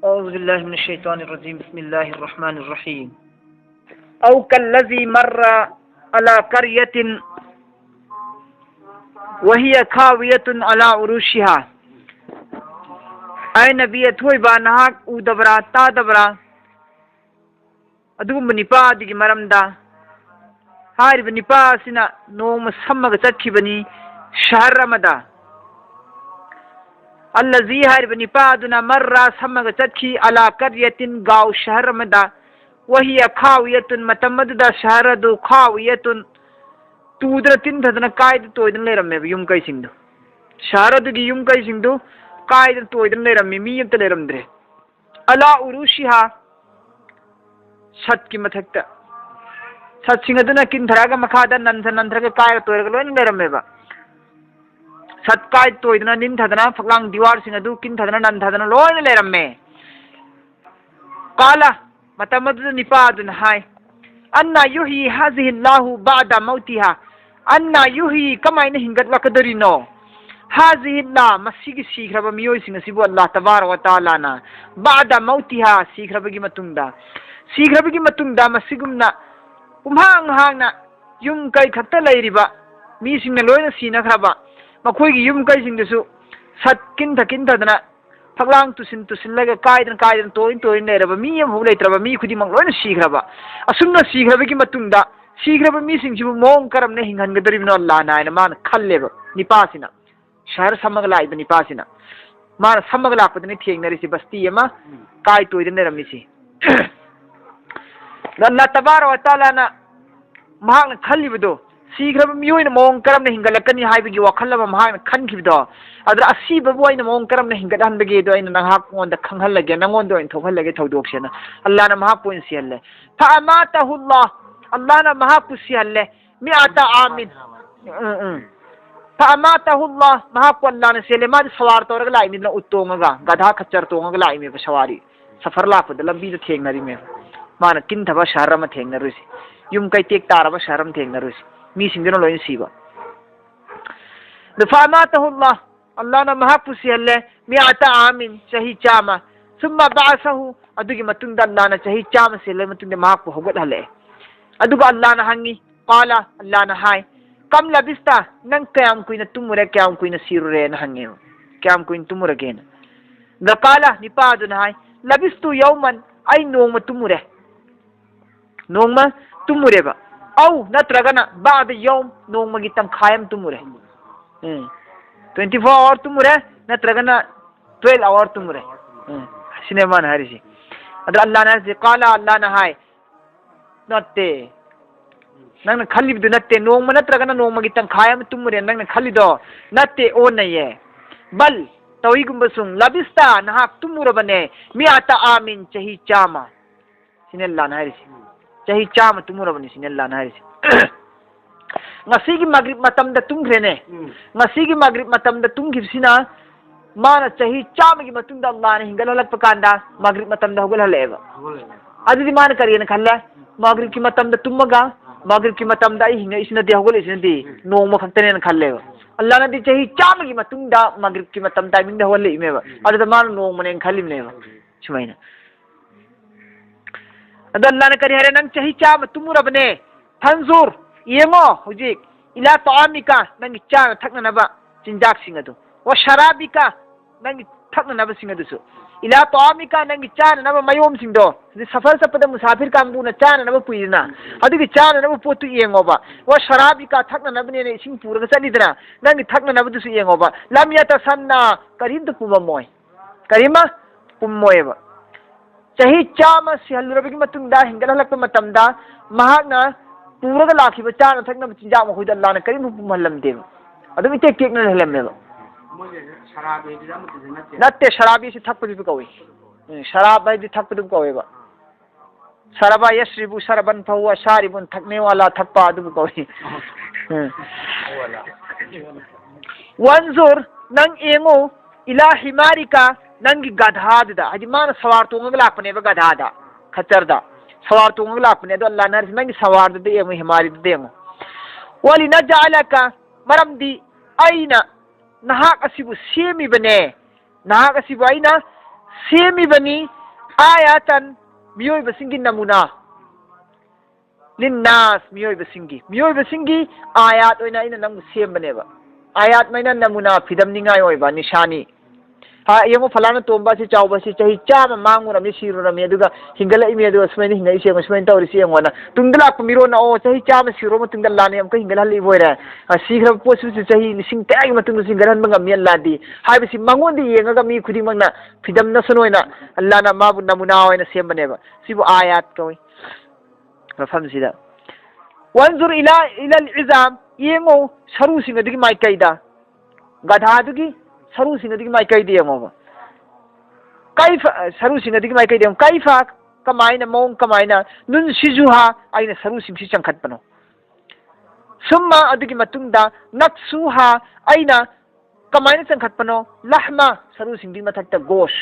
أعوذ بالله من الشيطان الرجيم بسم الله الرحمن الرحيم أو كالذي مر على قرية وهي خاوية على عروشها أي نبي أتوي بانهاك ودبرا تادبرا أدوم بنيبا دي مرمدا هاي بنيبا سنا نوم سمغ تتكبني شهر رمضان الذي هاي بنيبا دنا مرة سمغ تتكي على قرية غاو شهر رمضان وهي خاوية متمدد شهر دو خاوية تودر تين تدنا قايد تويدن ليرمي يوم كاي سيندو شهر دو يوم كاي سيندو قايد تويدن ليرمي مي يم تليرمدري على عروشها सत की मथकता सत सिंगदना किन धरागा मखादा नंथरगा काय तोयरगा लोइन लेरमेबा सत काय तोयदना निन थदना फकलांग दीवार सिंगदु किन थदना नन थदना लोइन लेरमे काला मतमद निपादन हाय अन्ना युही हाजिहि अल्लाहु बादा मौतिहा अन्ना युही कमाइना हिंगत लकदरिनो हाजिहि अल्लाह मसिगी सीखरबा मियोय सिंगसिबु अल्लाह तबारक व तआला ना बादा मौतिहा सीखरबगी मतुंगदा सीखरबगी मतुंगदा मसिगुमना उमहांग हांगना युम कई खत्ता लैरिबा मीसिंगना लोयना सीनखरबा मखोयगी युम कई सिंगदसु सत किन थदना फगलांग तुसिन कायदन तोइन लेरबा मी यम हो लेत्रबा मी खुदी मंग लोयना सीखरबा असुमना सीखरबगी मतुंगदा सीखरबा मीसिंगसिबु मोंग करमने हिंगनगदरिबनो अल्लाह नायना मान खल्लेबा निपासिना शहर समग लाइब निपासिना मान समग लापदने थेंगनरिसि बस्ती यमा काय तोइदन लेरमिसि अल्लाह तबारक व तआला ना महान खल्लिबदो सीग्रब मियोयना मोंग करमने हिंगलकनी हाइबगी वखल अमा महान खनखिबदो अदर असीबबु आइना मोंग करमने हिंगदहनबगे दो आइना नहाक मोंदा खंगहलगे नंगोंदो आइना थोखहलगे थौदोक्सेना अल्लाह ना महाक पुनसिहल्ले फअमातहुल्लाह अल्लाह ना महाक पुसिहल्ले मिआता आमिन फअमातहुल्लाह महाक अल्लाह ना सेले मा सवार तोरगा लाइमिना उत्तोंगा गधा खच्चर तोंगा लाइमे सवारी सफर लापद लंबीदा थेंगनरी में माना किन थबा शहर में थेंगनरुसी युम कई तेक तारबा शहर में थेंगनरुसी मी सिंगनो लोइन सीबा दफामातहुल्लाह अल्लाह ना महापुसी हल्ले मिआता आमिन सही चामा सुम्मा बासहु अदुगी मतुंदा अल्लाह ना सही चामा से ले मतुंदे महापु होगत हले अदुगा अल्लाह ना हंगी काला अल्लाह ना हाय कम लबिस्ता नंग कयाम कुइना तुमुरे कयाम कुइना सिरुरे ना हंगे कयाम कुइन तुमुरे गेन दकाला निपादु ना हाय लबिस्तु यौमन आई नोंग तुमुरे नोंग तुमुरेबा औ नत्रगना बाद यौम नोंग तंखायम तुमुरे 24 आवर तुमुरे नत्रगना 12 आवर तुमुरे सिनेमा हरिसी अदर अल्लाह ने काला अल्लाह ने हाय नत्ते नंग खल्लिबदु नत्ते नोंग नत्रगना नोंग तंखायम तुमुरे नंग खल्लिदो नत्ते ओ नये बल तौईगुंबसुंग लबिस्ता नहाक तुमुरबने मिआता आमिन चही चामा सिनेल्ला नारिसी चही Chama तुमुरबने सिनेल्ला नारिसी ngasiगी magrib matamda tungkrene ngasigi magrib matamda tungkibsina mana chahi chamagi matungda Allah ne hingalak pakanda magrib matamda hogalhaleba adidi mana kariyana khalla magrib ki matamda tummaga magrib ki matamda ai hinga isna de hogol isna de nongma khaktane khalleba Allah na di chahi chamagi matungda magrib ki matam timing da holle imeba adada mana nongma ne khalimneba sumaina adda Allah na kari hare nang chahi cham tumurabne tanzur yengo hujik ila ta'amika nangi cha thakna naba jinjak singadu wa sharabika nangi thakna naba singadu su ila ta'amika nangi cha naba mayom singdo di safar sapada musafir kambu na cha naba puina adigi cha naba potu yengo ba wa sharabika thakna naba ne ising puraga salidna nangi thakna naba du su yengo ba lam yata sanna karim tu pumamoy karima pumoy ba chahi chama sihalurabigi matunda hingalak matamda mahagna पूरा lucky बच्चा न थकना चिंजा म होइद अल्लाह ने करी मु महलम देव अदम इते cake न हलम ने शराबी नत्ते शराबी से थक पदि कवे शराब भाई दि थक पदि कवे बा शराबा यशरिबु शरबन फहुआ शारिबुन थकने वाला थकपा अदम कवे वंजुर नंग एंगो इला हिमारिका नंगी गधादा हदि मान सवार तोंग लापने बा गधादा खचरदा सवार तोंग लापने दो अल्लाह नरस नंगी सवार दे एमो हिमारी दे एमो वली नजअलका मरमदी आइना नहाक असिबु सेमी बने नहाक असिबु आइना सेमीबनी आयातन मियोइबसिंगी नमूना लिन्नास मियोइबसिंगी आयात ओइना इन नंग सेमबनेबा आयात मैना नमूना फिदमनिंगाय ओइबा निशानी हा यंगो फलाना तोंबा से चावबा से चाही चाम मांगुरमि सिरुरमि अदुगा हिंगला इमे अदुगा स्मैन हिंगाई से स्मैन तौरिसि यंगोना तुंगला मिरो ना ओ चाही चाम सिरो मतुंगला लाने अमका हिंगला हलि बोयरा सिग्र पोसु से चाही लिसिंग ताई मतुंग सिंगला हनबंगा मियन लादी हाइबसि मंगोंदि येंगागा मी खुदिमंगना फिदम नसनोइना अल्लाहना माबु नमूना ओइना सेमबनेबा सिबु आयात कवि मफमसिदा वंजुर इला इजाम येंगो सरू सिंगदि माइकाइदा गधादुगी सरू सिंगदि माइकाइदि येंगोबा काइफा सरू सिंगदि माइकाइदि काइफा कमाइना मोंग कमाइना नुन सिजुहा आइना सरू सिंगसि चंखतपनो सुम्मा अदुगी मतुंगदा नक्सुहा आइना कमाइना चंखतपनो लहमा सरू सिंगदि मथक्ता गोश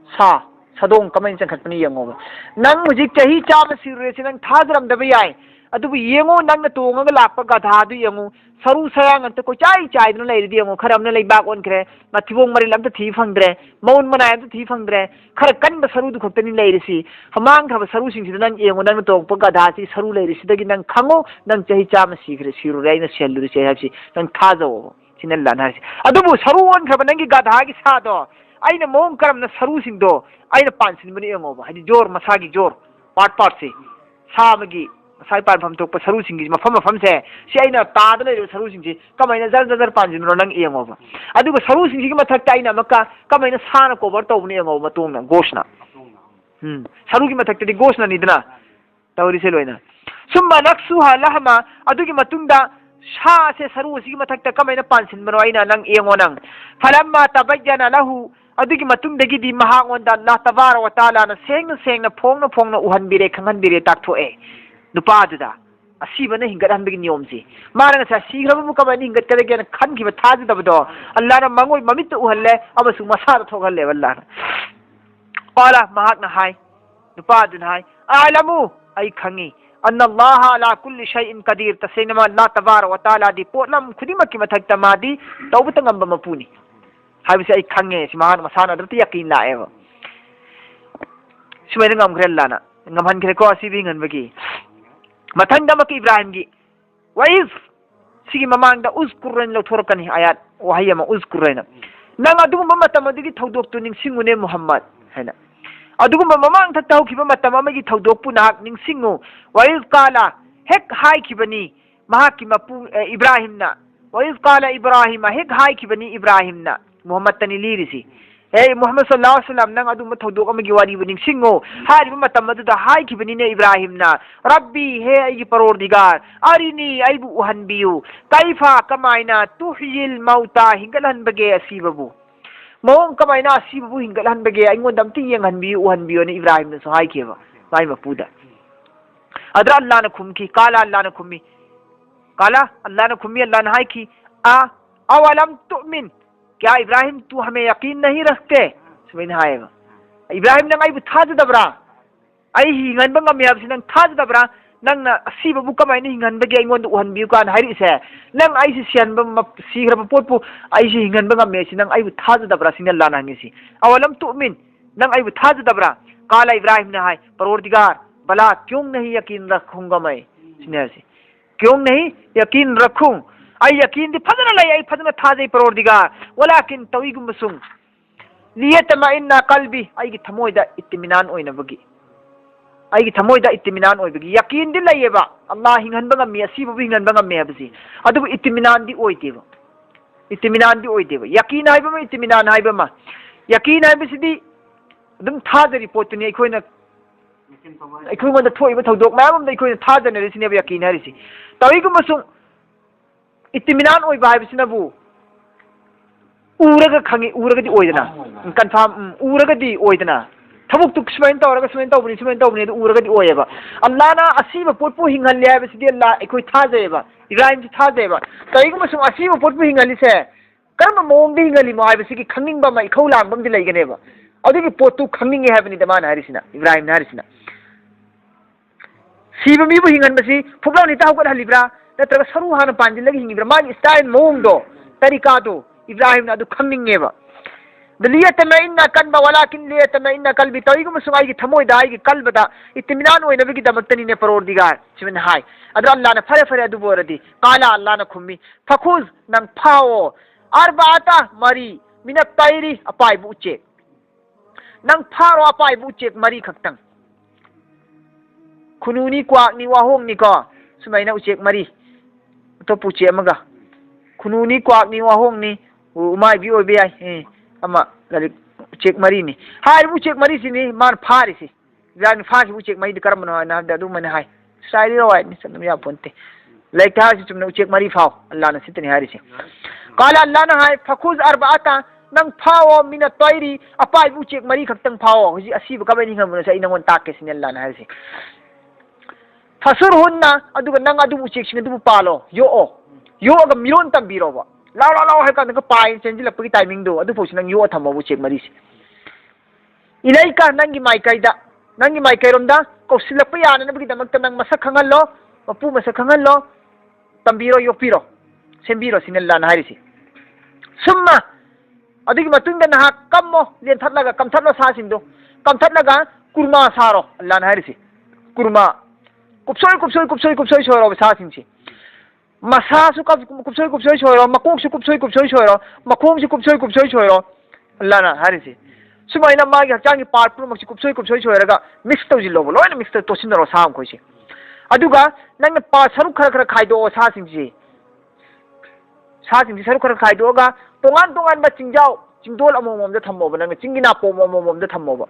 सा सदोंग कमाइना चंखतपनि येंगोबा नंग हुजिक चाही चाम सिरुरेसि नंग थाजरमदबा याय अदुबु येंगो नंग तोंगगा लापा गधादु येंगो सरू सयांग अंत को चाई चाइदन लेरिदि येंगो खरमना लेबाक ओनखरे मथिबोंग मरि लमता थी फंगद्रे मौन मनाय अंत थी फंगद्रे खर कनबा सरू दु खक्तनि लेरिसि हमांग खब सरू सिंगसि नंग येंगो नंग तोंगपा गधासि सरू लेरिसि दगि नंग खंगो नंग चाही चाम सिग्रे सिरु रेना सेलुरि से हाबसि नंग थाजो सिनल लानासि अदुबु सरू ओनखब नंगी गधागी सादो आइना मौंग करमना सरू सिंगदो आइना पानसिनबनि येंगोबा हादि जोर मसागी जोर पार्ट से सामगी साइ पारफम तोप सरू सिंगी मफम से सी आइना ताद ले सरू सिंगी कमाइना जर जर पांजिनो नंग येंगोबा अदुगा सरू सिंगी मथक्ता आइना मक्का कमाइना साना कोवर तौबनि येंगोबा मतोंगना गोशना सरू की मथक्तदि गोशना निदना तौरिसे लोइना सुम्मा नक्सुहा लहमा अदुगी मतुंगदा शा से सरू सिगी मथक्ता कमाइना पांसिनबनो आइना नंग येंगो नंग फलम्मा तबय्यना लहु अदुगी मतुंगदगी दि महांगोंदा अल्लाह तबारक व तआला ना सेंगना फोंगना उहनबिरे खंगनबिरे ताकथोए नुपादुदा असीबना हिंगदहनबगी नियमसि मारंग सा सिग्रबु कमाइना हिंगदकदगेना खनखिबा थाजदबदो अल्लाहना मंगोय ममित उहल्ले अमसु मसादा थोगल्ले अल्लाहना पाला महाकना हाय नुपादुना हाय आलमु आई खंगी अन्न अल्लाह अला कुल्लि शैइन कदीर तसेनमा अल्लाह तबारक व तआला दी पोटलम खुदिमकी मथक्ता मादी तौबत ngamba mapuni हाइबसे आई खंगे सिमान मसाना दरति यकीन लाएबा सुमेन ngamgre लाना ngamhangre को असिबि ngनबगी मथंग दमक इब्राहिम की वाइज सिगी ममांगदा उजकुरन लौथोरकनी आयात वहायमा उजकुरन नंग अदुगुम मतम अदुगी थौदोक तु निंगसिंगुने मुहम्मद हैना अदुगुम ममांग थ तौखिबा मतम अमगी थौदोक पु नाक निंगसिंगु वाइज काला हेक हाइखिबनी महाकी मपु इब्राहिमना वाइज काला इब्राहिम हेक हाइखिबनी इब्राहिमना मुहम्मद तनी लीरिसी ए मुहम्मद सल्लल्लाहु अलैहि वसल्लम नंग अदुम थौदोक अमगी वारी निंगसिंगु हारिबा मतम अदुदा हाइखिबनीने इब्राहिमना रब्बी हे आई परवरदिगार अरिनी आइबु उहनबियु कैफा कमाइना तुहिल मौता हिंगलहनबगे असीबबु मोंग कमाइना असीबबु हिंगलहनबगे आइंगोंदमति येंगहनबियु उहनबियुने इब्राहिमना सो हाइखेबा माइ मपुदा अदरा अल्लाह ने खुमकी काला अल्लाह ने खुमी काला अल्लाह ने खुमी अल्लाह ने हाइकी अवलम तुमिन क्या इब्राहिम तू हमें यकीन नहीं रखते सुमिन हाएगा इब्राहिम नंग आइबु थाजदबरा आई हिंगनबा ngam नंग थाजदबरा नंग असीबबु कमाइना हिंगनबगे आइंगोंद उहनबियु कान हाइरिसे नंग आइसि सियनबा सिग्रबा पोटपु आइसि हिंगनबा ngam नंग आइबु थाजदबरा सिंग अल्लाह नांगिसि अवलम तुमिन नंग आइबु थाजदबरा काला इब्राहिम ने हाय परवरदिगार भला क्यों नहीं यकीन रखूंगा मैं सिनेसी क्यों नहीं यकीन रखूं आई यकीन दी फजना लाई आई फजना थाजे परवरदिगार वलाकिन तवीगुम सुंग लियतमइन्ना कल्बी आई की थमोइदा इत्मिनान ओइनबगी आई की थमोइदा इत्मिनान ओइबगी यकीन दी लइयेबा अल्लाह हिंगनबा ngam असीबु हिंगनबा ngam हेबसी अदुबु इत्मिनान दी ओइदेबा इत्मिनान दी ओइदेबा यकीन हाइबा मा इत्मिनान हाइबा मा यकीन हाइबसिदी अदुम थाजरी पोतुनी अखोइना अखोइमोंदा थोइबा थौदोक मायामदा अखोइना थाजनरिसिनेबा यकीन हारिसि तवीगुम सुंग इत्मिनान ओइबा हाइबसिनाबु उरगा खंगी उरगदी ओइदना कंफर्म उरगदी ओइदना थमुक तुक सुमेन तौबनी उरगदी ओइबा अल्लाहना असीबा पोटपु हिंगहल्ले हाइबसिदि अल्लाह अखोइ थाजेबा इब्राहिम जी थाजेबा तवीगुम सुंग असीबा पोटपु हिंगहल्लिसे कर्म मोंगदि हिंगहल्लिमो हाइबसिगी खंगिंगबा मा इखौ लांगबमदि लैगनेबा अदुगी पोटु खंगिंगे हाइबनि दमान हारिसिना इब्राहिम हारिसिना सीबा मीबु हिंगहनबसि फुगलाउनि ताहुगत हलिब्रा नत्रगा सरू हाना पांजिलगी हिंगिब्रा मागी स्टाइल मोंगदो तरीका दो इब्राहिम ना दु खंगिंगेबा लियतमा इन्ना कल्बा वलाकिन लियतमा इन्ना कल्बी तौइगुम सुमाई की थमोइदा आई की कल्बदा इत्मिनान ओइनबगी दमक्तनी ने परवरदिगार सिमन हाय अदर अल्लाह ने फरे फरे अदु बोरदी काला अल्लाह ने खुम्मी फखुज नंग फाओ अरबाता मरी मिन तैरी अपाई बुचे नंग फारो अपाई बुचे मरी खक्तंग खुनुनी क्वाकनी वाहोंगनी को सुमाइना उचेक मरी तो पुचे अमगा खुनुनी क्वाकनी वाहोंगनी उमाई भी ओबे आई अमा ललिक उचेक मरी नि हाय उचेक मरी सिनी मान फारिसी जान फास उचेक मरी करम न ना दु मन हाय साइरी रवाय नि सनम या पोंते लाइक था तुमने उचेक मरी फाओ अल्लाह ने सितनी हारिसी काला अल्लाह ने हाय फखुज अरबाता नंग फाओ मिन तैरी अपाई उचेक मरी खक्तंग फाओ हुजी असीब कबनी खमन से इनंगोन ताके सिन अल्लाह ने हारिसी फसुर हुन्ना अदुगा नंग अदु उचेक सिन अदु पालो यो अग मिलोन तंबीरोबा लाओ लाओ लाओ है का नंग पाई चेंज लपकी टाइमिंग दो अदु फोस नंग यो थमो उचेक मरी से इलाई का नंगी माइकाइदा नंगी माइकाइरोमदा कौसिलप याननबगी दमक नंग मसक खंगल्लो मपू मसक खंगल्लो तंबीरो योपीरो सेंबीरो सिन अल्लाह ने हारिसी सुम्मा अदुगी मतुंग नहा कम्मो लेन थटलगा कमथटलो सासिंदो कमथटलगा कुरमा सारो अल्लाह ने हारिसी कुरमा कुपसोई सोरो सासिंची मसासु कुपसोई सोरो मकोकसु कुपसोई सोरो मखोंगसु कुपसोई सोरो अल्लाह ने हारिसी सुमाइना मागी हचांगी पार्ट पुरमक्सि कुपसोई सोयरगा मिक्स तौजिल्लोबो लोइना मिक्स तोसिनरो साम खोइसी अदुगा नंग पा सरुक खर खाइदो सासिंची सरुक खर खाइदोगा तोंगान तोंगान बा चिंजाव चिंदोल अमोमोमदे थम्मोबा नंग चिंगी नापो अमोमोमदे थम्मोबा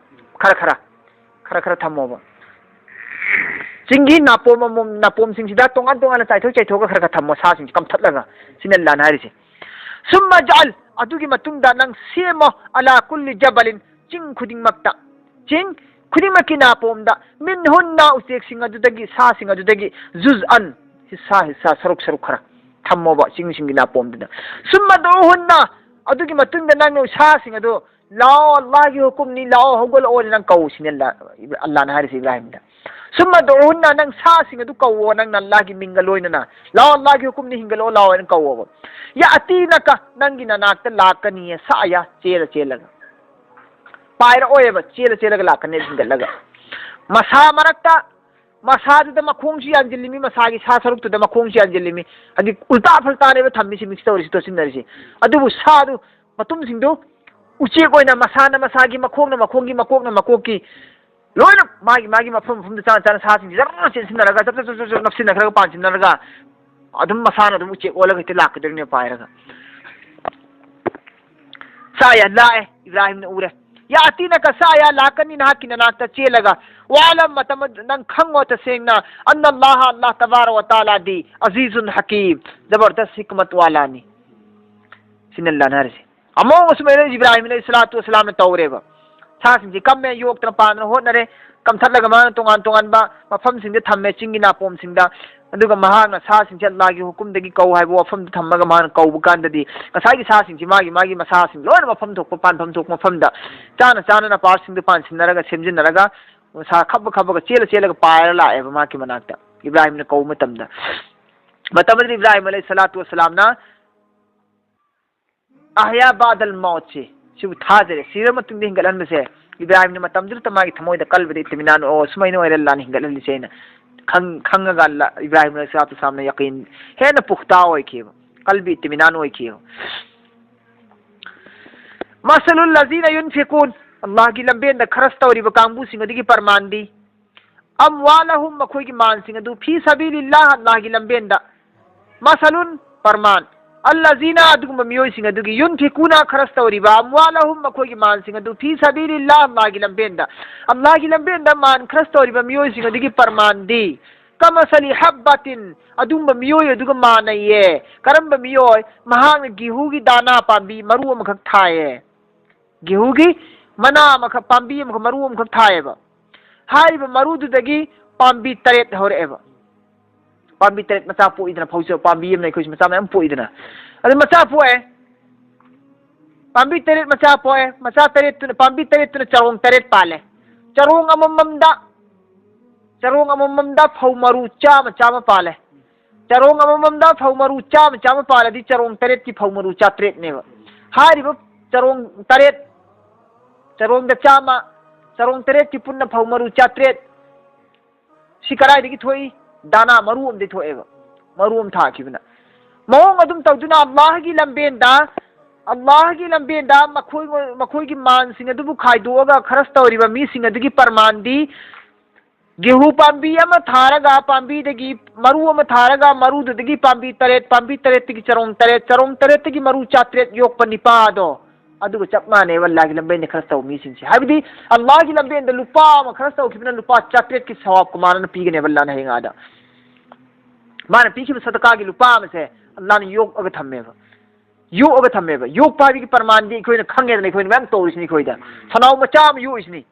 खर थम्मोबा चिंगी नापोम सिंगसिदा तोंगान तोंगान चाइथो चाइथोगा खर थम्मो सासिंची कमथटलगा सिन अल्लाह ने हारिसी सुम्मा जअल अदुगी मतुंगदा नंग सेमो अला कुल्ली जबलिन चिंग खुदिंगमक्ता चिंग खुदिंगमकी नापोमदा मिन हुन्ना उचेक सिंग अदुदगी सा सिंग अदुदगी जुजअन हिस्सा सरुक खरा थम्मोबा चिंग सिंगी नापोमदा सुम्मा दो हुन्ना अदुगी मतुंगदा नंग सा सिंग अदु लाओ अल्लाह की हुकुमनी लाओ होगल ओ नंग कौ सिन अल्लाह ने हारिसी इब्राहिमदा सुम्मा दो हुन्ना नंग सा सिंग अदु कौ नंग अल्लाह की मिंगल लोइनना लाओ अल्लाह की हुकुमनी हिंगलो लाओ न कौ या अतीनका नंगी नाकता लाकनी है साया चेलगा पायर ओएबा चेलगा लाकने हिंगलगा मसा मरक्ता मसादुदा मखोंगसि यानजिल्लिमी मसागी सा सरुक्तुदा मखोंगसि यानजिल्लिमी अदि उल्टा फल्टानेबा थम्मिसि मिक्स तौरिसि तोसिनरिसि अदुबु सादु मतुमसिंदु उचेक ओइना मसाना मसागी मखोंगना मखोंगी मकोकना मकोकी लोइना मागी मफम चान सासिंग जर्रा चेंसिनरगा चप नफसिनखरगा पांसिनरगा अदुम मसाना अदुम उचेक ओलगा हिते लाकदरने पायरगा साया लाए इब्राहिम ने उरे या अतीना का साया लाकनी नाकी नाकता चेलगा वालम मतम नंग खंगो तसेंगना अल्लाह अल्लाह तबारक व तआला दी अजीजुन हकीम जबरदस्त हिकमत वाला नी सिनल्लाह नरसे अमो उसमें इब्राहिम अलैहिस्सलातु वस्सलाम ने तौरेबा सासिंजी कम में योग त्रपान होनरे कम थलगा मान तोंगान बा मफम सिंदे थम्मे चिंगी नापोम सिंदा अदुगा महाना सासिंग अल्लाह की हुकुम दगी कौ हाइबो वफम थम्मगा मान कौब कांददी कसागी सासिंग मागी मसासिंग लोन मफम थोक पानफम थोक मफमदा चाना ना पारसिंग पानसिनरगा सेमजिनरगा सा खब चेलगा पायर लाएबा माकी मनाक्ता इब्राहिम ने कौ मतमदा इब्राहिम अलैहिस्सलातु वस्सलाम ना अहया बादल मौत से सिबु थाजरे सिर मतुंग हिंगलन से इब्राहिम ने मतमजुर तमागी थमोइदा कल्बदे इत्मिनान ओ सुमैनो अल्लाह ने हिंगलन लिसेना खंगगा अल्लाह इब्राहिम अलैहिस्सलातु वस्सलाम ने यकीन हेन पुख्ता ओइखेबा कल्बी इत्मिनान ओइखेबा मसलुल लजीना युनफिकून अल्लाह की लंबेन द खरस तौरिबा कांबू सिंगदगी परमांदी अमवालहुम मखोई की मान सिंगदु फी सबीलिल्लाह अल्लाह की लंबेन द मसलुन परमान अल्लजीना अदुगुम मियोय सिंगदुगी युनफिकूना खरस तौरिबा अमवालहुम मखोई की मान सिंगदु फी सबीलिल्लाह अल्लाह की लंबेन द मान खरस तौरिबा मियोय सिंगदगी परमांदी कमसली हब्बतिन अदुगुम मियोय अदुगा मानये करम मियोय महांग गेहूगी दाना पांबी मरु अमखक थाये गेहूगी मना अमखक पांबी अमखक मरु अमखक थायेबा हारिबा मरुदुदगी पांबी तरेत होरेबा पांबी तरेत मचा पोइदना फौसो पांबी अमने खोइस मचा मैम पोइदना अदु मचा पोए पांबी तरेत मचा पोए मचा तरेत पांबी तरेत चरोंग तरेत पाले चरोंग अमममदा फौ मरु चाम पाले चरोंग अमममदा फौ मरु चाम पाले दी चरोंग तरेत की फौ मरु चा तरेत नेबा हारिबा चरोंग तरेत चरोंग चामा चरोंग तरेट की पुन्ना फौ मरु चात्रेट सी कराई थोई दाना मरु अमदे थोएबा मरु अम थाखिबना मौंग अदुम तौदुना अल्लाह की लंबेंदा मखोई की मान सिंह अदुबु खाइदोगा खरस तौरिबा मी सिंह अदुगी परमांदी गेहूं पांबी अमा थारगा पांबी दगी मरु अमा थारगा मरु दगी पांबी तरेत की चरोंग तरेत की मरु चात्रेट योक पनिपादो अदुगु चप माने अल्लाह की लंबेंद खरस तौ मी सिंह से हाबिदी अल्लाह की लंबेंद लुपा अमा खरस तौ किबना लुपा चात्रेट की सवाब को मानन पीगने अल्लाह ने हेंगादा माने पीखिब सदका की लुपा में से अल्लाह ने योग अग थम्मेबा योग पाबी की परमांदी कोई खंगे कोई मैम तौरिसनी कोई सनाव मचा में योइसनी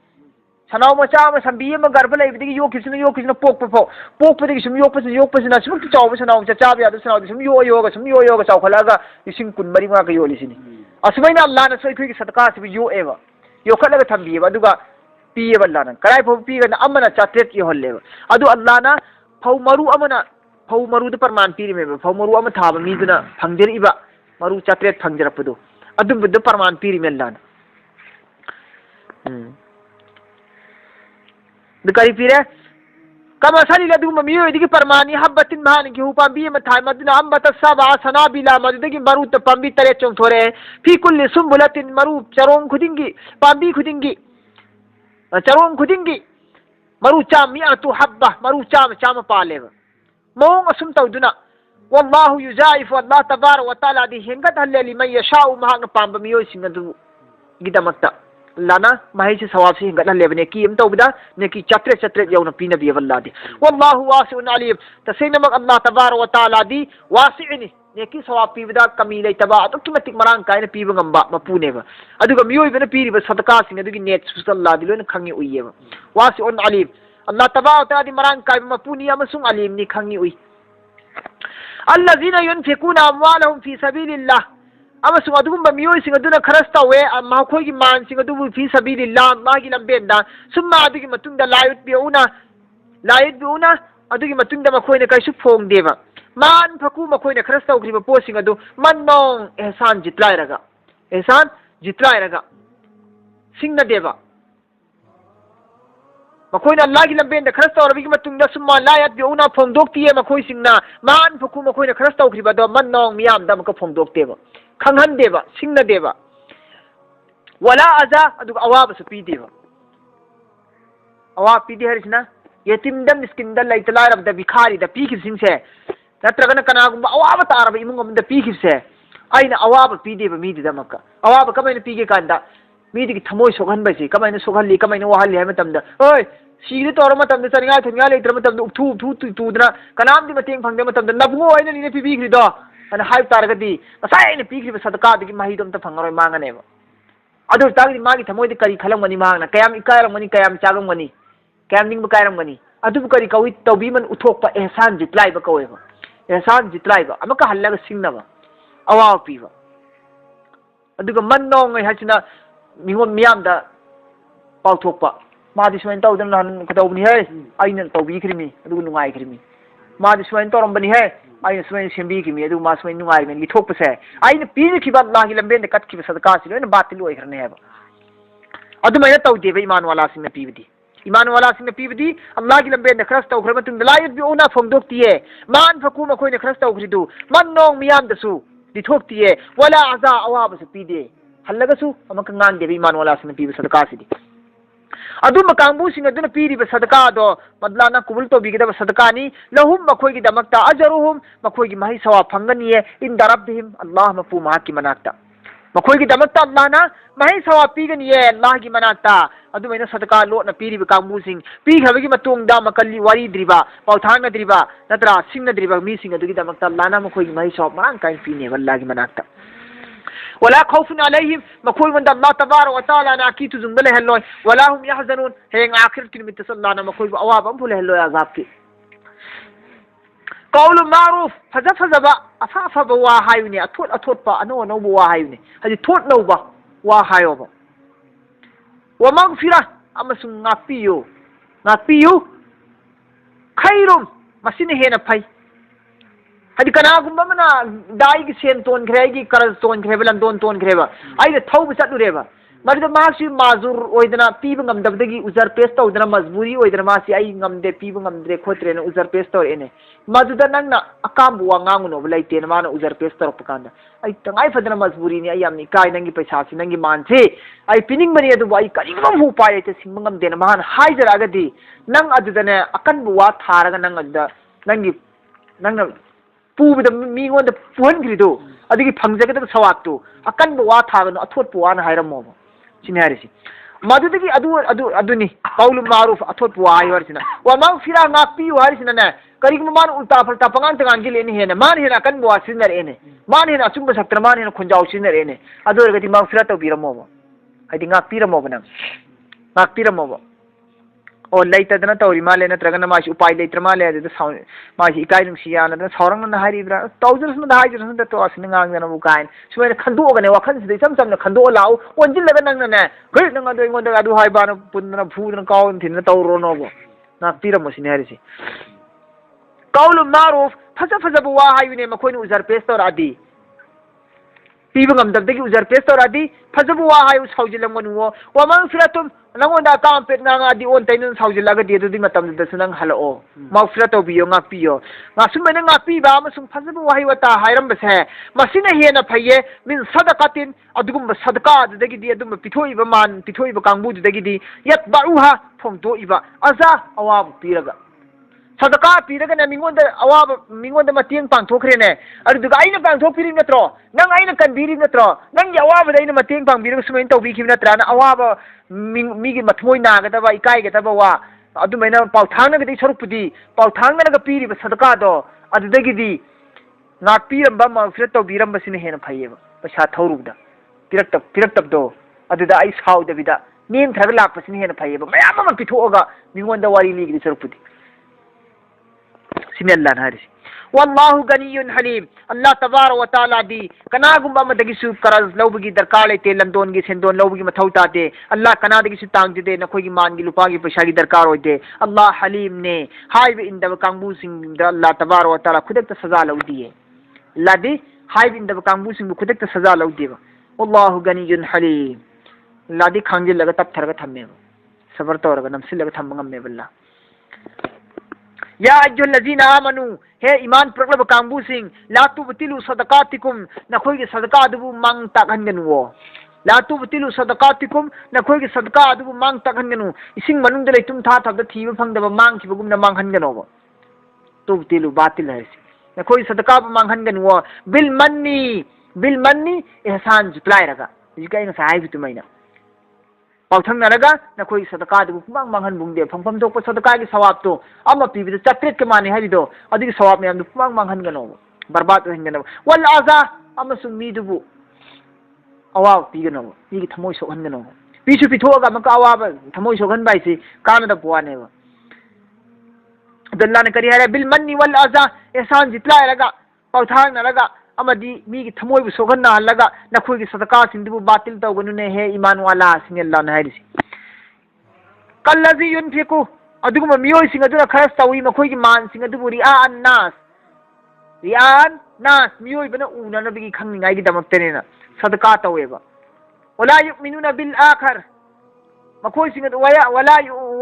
सनाव मचा में संबी में गर्भ लेबदी योकिसना पोकपदी सुम योकपसना सुम चाव सनाव चाब याद सनाव सुम योगा चावखलगा लिसिंग कुन मरी मा योलिसिनी असुमैना अल्लाह ने सोई सदका से योएबा योखलगा थम्बीबा अदुगा पीएबा अल्लाह ने कराई फौ पीगना अमना चात्रेट योहल्लेबा अदु अल्लाह ना फौ मरु अमना फौ मरुद परमान पीरिमेबा फौ मरु अमा थाबा मीदुना फंगदिरिबा मरु चात्रेट फंगजरपदो अदुबदु परमान पीरिमे अल्लाह ने करी पीरे कमसली लदु ममियोदिगी परमानी हब्बतिन महान की हुपांबी में थाय मदना अम्बत सबा सनाबिला मददगी मरु त पंबी तरे चोंथोरे फी कुल्ली सुंबुलतिन मरु चरोंग खुदिंगी पांबी खुदिंगी चरोंग खुदिंगी मरु चाम यातु हब्बा मरु चाम पालेबा मोंग असुम तौदुना वल्लाहु युजाइफु अल्लाह तबारक व तआला दी हेंगत हल्लेली मैं यशाउ महान पांब मियो सिंगदु गिदमक्ता लाना माही से सवाब से हिंगत हल्लेबने की एम तौबदा ने की चत्रे यौन पीना भी अल्लाह दी वल्लाहु वासिउन अलीम तसेनमक अल्लाह तबारक व तआला दी वासिइनी ने की सवाब पीबदा कमी लेतबा अतुकी मतिक मरांग कायने पीब ngamba मपुनेबा अदुगा मियोइबना पीरिबा सदका सिंग अदुगी नेट सुसल्लाह दी लोन खंगी उइयेबा वासिउन अलीम अल्लाह तबारक व तआला दी मरांग कायब मपुनी अमसुंग अलीम नि खंगी उइ अल्लज़ीना युनफिकूना अम्वालहुम फी सबीलिल्लाह अमसुंग अदुगुंबा मियोइ सिंग अदुना खरस तौवे मखोइगी मान सिंग अदुबु फी सबीलिल्लाह अल्लाह की लंबेंदा सुम्मा अदुगी मतुंगदा लायुत अदुगी मतुंगदा मखोइना कैसु फोंगदेबा मान फकु मखोइना खरस तौग्रिबा पोसिंग अदु मन्नोंग एहसान जितलायरगा सिंगना देबा मखोइना अल्लाह की लंबेंदा खरस तौरबिगी मतुंगदा सुम्मा लायत बिउना फोंगदोक्तिये मखोइ सिंगना मान फकु मखोइना खरस तौग्रिबा दो मन्नोंग मियामदा मक फोंगदोक्तेबा खंगहनदेबा सिंगनदेबा वला अजा अदुग अवाबसु पीदेबा अवाब पीदे हरिसना यतीमदा मिस्किनदा लैतलारबदा भिखारीदा पीखिबसिंगसे नत्रगना कनागुंबा अवाब तारबा इमुंगमदा पीखिबसे आइना अवाब पीदेबा मीदिदा मक्का अवाब कमाइना पीगे कांदा मीदिगी थमोय सोगहनबसि कमाइना सोगहल्ली कमाइना वाहल्ली हाय मतमदा ओय सीदे तौर मतमदा चनिगा थनिगा लेतर मतमदा उथू तुदना कनामदी मतेंग फंगदे मतमदा नबुंगो आइना नीने पीबिग्रिदो अना हाय तारगदी मसाइने पीग्रिबा सदकादगी माहिदोमता फंगरोय मांगनेबा अदु तागदी मागी थमोयदि करी खलंगमनी मांगना कयाम इकायरंगमनी कयाम चागंगमनी कयाम निंगबा कायरंगमनी अदुबु करी कवि तौबीमन उथोकपा एहसान जितलाइबा कवयबा एहसान जितलाइबा अमका हल्लगा सिंगनबा अवाव पीबा अदुगा मन्नोंग हाचिना मिंगोन मियामदा पाउथोकपा मादि सुमाइन तौदन कतौबनी है आइना तौबीख्रिमी अदुगा नुंगाइख्रिमी मादि सुमाइन तौरंबनी है आइना सुमाइन सेंबीख्रिमी अदुगा मा सुमाइन नुंगाइमे लिथोकपसे आइना पीनिखिबा अल्लाह की लंबेंदा कटखिबा सदकासि लोइना बातिल ओइख्रने हैबा अदुमाइना तौदेबा ईमान वालासिंगना पीबदी ईमान वालासिंगना पीबदी अल्लाह की लंबेंदा खरस तौख्र मतुंदा लायत बिउना फोंगदोक्तिये मान फकु मखोइना खरस तौख्रिदु मन्नोंग मियामदसु लिथोक्तिये वला अजा अवाबसु पीदे हल्लगसु अमक ngandeबा ईमान वालासिंगना पीबा सदकासिदि अदुम कांबुसिंग अदुना पीरिबा सदकादो मदलाना कुबुल तौबिगदबा सदकानी लहुम मखोइगी दमक्ता अजरुहुम मखोइगी मही सवाब फंगनिये इन दरब्बिहिम अल्लाह मफु माकी मनाक्ता मखोइगी दमक्ता अल्लाहना मही सवाब पीगनिये अल्लाह की मनाक्ता अदुमैना सदका लोटना पीरिबा कांबुसिंग पीखबगी मतुंगदा मकल्ली वारीद्रिबा पौथांगद्रिबा नत्रा सिंगद्रिबा मीसिंग अदुगी दमक्ता अल्लाहना मखोइगी मही सवाब मांग काइन पीने अल्लाह की मनाक्ता वला खौफुन अलैहिम मखोइ वंदा अल्लाह तबारक व तआला ना की तुजुंगले हल्लोय वला हुम यहजनुन हेंग आखिरत की निमित्त सल्लाना मखोइ अवाब हम फुले हल्लोय अजाब की कौल मारूफ फजफजबा अफाफब वा हायुने अथोटपा अनो अनौब वा हायुने हजि थोट नौबा वा हायोबा व मगफिरा अमसुंग नापियो खैरुम मसिन हेना फै हदि कनागुंबा मना दाई की सेन तोन खरेगी करज तोन खरेबा लंदोन तोन खरेबा आइले थौब चतुरेबा मदद मासी माजुर ओइदना पीब ngam उजर पेस तौदना मजबूरी ओइदना मासी आई ngamde पीब ngamdre खोत्रेना उजर पेस तौरेने मदुदा नंगना अकाम बुवा nganguनो बलाइतेन माना उजर पेस तौरपकांदा आई तंगाई फदना मजबूरी ने आई यामनी काय नंगी पैसा से नंगी मानसे आई पिनिंग बनी अदु आई करिगम हु पाए ते सिंग ngamdena मान हाइजरागदी नंग अदुदने अकन बुवा थारगा नंग अदुदा नंग पुबद मीगोंद पुहनग्रिदो अदगी फंगजगद सवातु अकन बुवा थागनो अथोट बुवाना हाइरमो सिनारिसी मदुदगी अदुनी कौल मारूफ अथोट बुवा हाइवरसिना वमांग फिरा ngapi warisina ne करिगम मान उल्टा फल्टा पंगान तंगान गिलेनी हेने मान हेना अकन बुवा सिनरेने मान हेना अचुंब सक्त्र मान हेना खुंजाव सिनरेने अदुरगदी मांग फिरा तौबिरमो हाइदि ngapiरमो बना ngapiरमो ओ लैतदना तौरी माले नत्रगना मासी उपाय लैत्र माले अदु मासी इकाय नुसियाना सौरंगना हारिब्रा तौजरसना हाइजरसना तो असिन nganगना बुकाइन सुमेन खंदोगने वखन सिदि सम समना खंदो लाउ ओंजिलगा नंगना गय नंग अदु इंगोंदा अदु हाइबाना पुनना फूदना काउन थिन तौरोनोबो नाक्तिरमो सिने हारिसि कौल मारूफ फजब वा हाइबिने मखोइन उजर पेस तौरादी पीब ngamdabdagi उजर पेस तौरादी फजब वा हाइउ सौजिलंगनुओ वमंग फिरातुम नंगोंदा काम पेट नांगादी ओन तैन सौजिलगदी अदुदि मतमदसु नंग हलओ माउ फिरा तौबियो ngapiyo ngasumene ngapiba amasung फजब वा हाइवता हाइरंबसे मसिना हेना फैये मिन सदकातिन अदुगुम सदका अदुदगिदी अदुम पिथोइबा मान पिथोइबा कांगबुदुदगिदी यतबाउहा फोंदोइबा अजा अवाब पीरगा सदका पीरगना मिंगोंदा अवाब मिंगोंदा मतेंग पांथोखरेने अदुगा आइना पांथोखिरि नत्रो नंग आइना कनबिरि नत्रो नंग अवाब दैना मतेंग पांबिरग सुमेन तौबिखि नत्राना अवाब मीगी मथमोय नागदबा इकाइगदबा वा अदुमैना पाउथांगदि सरुपुदी पाउथांगनगा पीरिबा सदकादो अदुदगिदी ngapiरंबा मफिर तौबिरंबसिने हेना फैयेबा पैसा थौरुबदा पिरक्तबदो अदुदा आई साउदबिदा नेम थरग लापसिने हेना फैयेबा मयाम मा पिथोगा मिंगोंदा वारी लीगिदि सरुपुदी सिमेल्लान हारिसी वल्लाहु गनियुन हलीम अल्लाह तबारक व तआला दी कनागुंबा मदगिसु करज लौबगी दरकार लेते लंदोन गी सेंदोन लौबगी मथौ ताते अल्लाह कनादगिसु तांगदे नखोगी मानगी लुपागी पैसागी दरकार होइदे अल्लाह हलीम ने हाइब इंदब कांगबु सिंग अल्लाह तबारक व तआला खुदक सजा लौदिए लादी हाइब इंदब कांगबु सिंग खुदक सजा लौदिए वल्लाहु गनियुन हलीम लादी खांजिल लगा तब थरगा थम्मे सबर तौरगा नमसिल लगा थम्म ngam बल्ला या अय्युहल्लज़ीना आमनु हे ईमान प्रकलब कांगबु सिंग ला तुबतिलु सदकातिकुम नखोइगे सदका अदुबु मांग ताकहनगनुओ ला तुबतिलु सदकातिकुम नखोइगे सदका अदुबु मांग ताकहनगनु इसिंग मनुंग दे तुम था थबद थीब फंगदब मांग खिबगुमना मांगहनगनोबो तुबतिलु बातिल हैसि नखोइ सदका मांगहनगनुओ बिल मन्नी एहसान जुतलाइरगा जिका इंग साइ बितुमैना पाउथंगनरगा नखोइ सदकादु कुमांग मांगहन बुंगदे फंगफम दोप सदकागी सवाबतो अमा पीबिद चत्रेट के माने हाबिदो अदिगी सवाब में कुमांग मांगहनगनो बर्बाद होहनगनो वल आजा अमसु मीदुबु अवाब पीगनो मीगी थमोय सोहनगनो पीसु पिथोगा मका अवाब थमोय सोहन बाइसि कानदा पुआनेबा दल्ला ने करी है बिल मन्नी वल आजा एहसान जितलाइरगा पाउथंगनरगा अमदी मीगी थमोयबु सोगन्ना हल्लगा नखोइगी सदका सिंदुबु बातिल तौगनुने हे ईमान वाला सिंग अल्लाह न हारिसि कल्लजी युनफिकु अदुगुम मियोय सिंग अदुना खरस तौई मखोइगी मान सिंग अदुबु रियान नास मियोय बना उना नबिगी खंगनिंगाइगी दमक्तनेना सदका तौएबा वला युमिनुना बिल आखिर मखोइ सिंग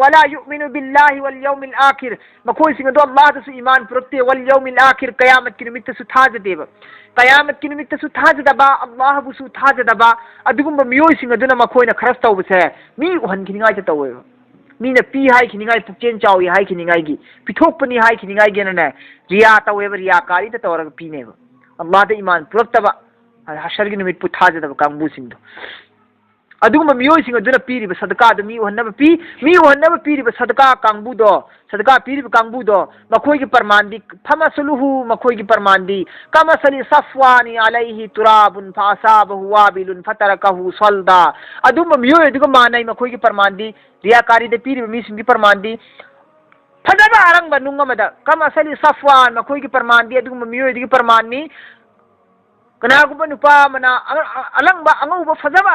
वला युमिनु बिल्लाहि वल यौमिल आखिर मखोइ सिंग अल्लाह तसु ईमान पुरक्ते वल यौमिल आखिर कयामत की निमित्त सु थाजदेबा कयामत की निमित्त सु थाजदबा अल्लाह बुसु थाजदबा अदुगुम मियोय सिंग अदुना मखोइना खरस तौबसे मी उहनखिनिगाइ तौएबा मीना पी हाई खिनिगाइ पुक्चेन चाउई हाई खिनिगाइगी पिथोकपनि हाई खिनिगाइगे ने रिया तौएबा रियाकारी त तौरग पीनेबा अल्लाह द ईमान पुरक्तबा हशरगी निमित्त पु थाजदबा कांगबु सिंगदो अदुगुम मियोय सिंग अदुना पीरिबा सदका अदु मी उहन्नब पीरिबा सदका कांगबुदो सदका पीरिबा कांगबुदो मखोइगी परमांदी फमसलुहु मखोइगी परमांदी कमसलि सफवानी अलैहि तुराबुन फासाबहु वाबिलुन फतरकहु सल्दा अदुम मियोय अदुगा मानै मखोइगी परमांदी रियाकारी दे पीरिबा मी सिंगी परमांदी फजबा अरंगबा नुंगमदा कमसलि सफवान मखोइगी परमांदी अदुगुम मियोय अदुगी परमांदी कनागुबा नुपा मना अलंगबा अंगौबा फजबा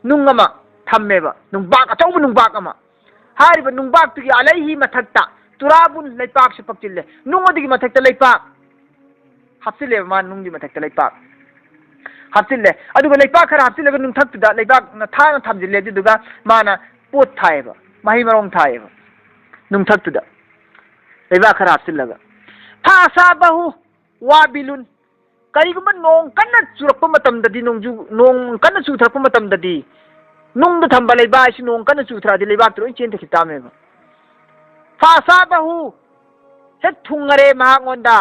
नुंगमा थम्मेबा नुंबाक अचौबा नुंबाक अमा हारिबा नुंबाक तुगी अलैहि मथक्ता तुराबुन लैपाक से पक्चिल्ले नुंगोदिगी मथक्ता लैपाक हप्सिले मा नुंगी मथक्ता लैपाक हापचिल्ले लेपा खरा हापचिल्लगा नुंथक्तुदा लेबाक थाना थमजिल्ले अदुगा माना पोत थाएबा मही मरोंग थाएबा नुंथक्तुदा लेबा खरा हापचिल्लगा फासाबहु वाबिलुन कईगुम नोंग कन्ना चुरक्पा मतमददी नोंग कन्ना चुथरक्पा मतमददी नुंग थंबा लेबा इसी नोंग कन्ना चुथरादि लेबा त्रोइ चेन खितामेबा फासाबहु हे थुंगरे महांगोंदा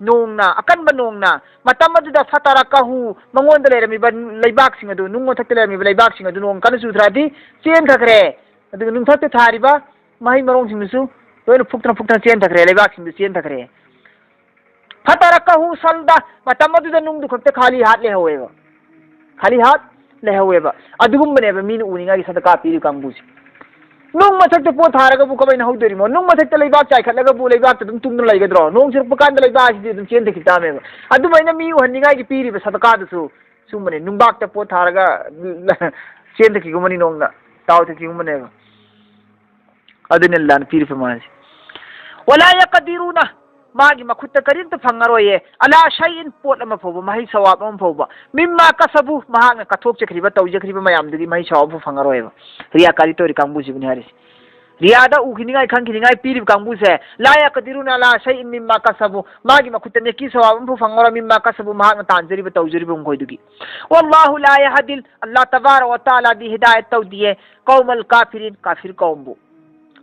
नोंगना अकनबा नोंगना मतम अदुदा फतारकहु मंगोंदा लेरमिबा लेबाक सिंग अदु नुंग मथक्ते लेरमिबा लेबाक सिंग अदु नोंग कन्ना चुथरादि चेन खखरे अदु नुंग थक्ते थारिबा मही मरोंग सिंगसु लोइना फुक्तना चेन खखरे लेबाक सिंग चेन खखरे फतारकहु सल्दा मतम अदुदा नुंग दु खक्ते खाली हाथ लेहवेबा खाली हाथ लेहवेबा अदुगुम्बनेबा मीन उनिंगा की सदका पीरि कांगबुसी नोंग मथक्ते पोत थारगबु कबाइन हौदरिमो नोंग मथक्ते लेबाक चाइखटलगबु लेबाक तुम तुमन लैगद्रो नोंग सिरपकांद लेबाक दि तुम चेन खितामेबा अदुमैना मी उहन्निगा की पीरिबा सदका दसु सुमने नुंगबाक ते पोत थारगा चेन खिगुमनि नोंगना ताव खिगुमनेबा अदुने लान पीरिबा मानसि वला यकदिरुना मागी मखुत्ता करिंत फंगरोये अला शैइन पोट अमा फोबा मही सवाब अमा फोबा मिम्मा कसबु महांग कथोक चखरिबा तौजखरिबा मयामदगी मही सवाब फंगरोयेबा रियाकारी तोरि कांगबुसिबनि हारिस रियादा उखिनिगाय खंखिनिगाय पीरिब कांगबुसे ला यकदिरुना ला शैइन मिम्मा कसबु मागी मखुत्ता नेकी सवाब अमा फंगरो मिम्मा कसबु महांग तांजरिबा तौजरिबा उंगोयदुगी वल्लाहु ला यहदिल अल्लाह तबारक व तआला दी हिदायत तौदिये कौमल काफिरिन काफिर कौमबु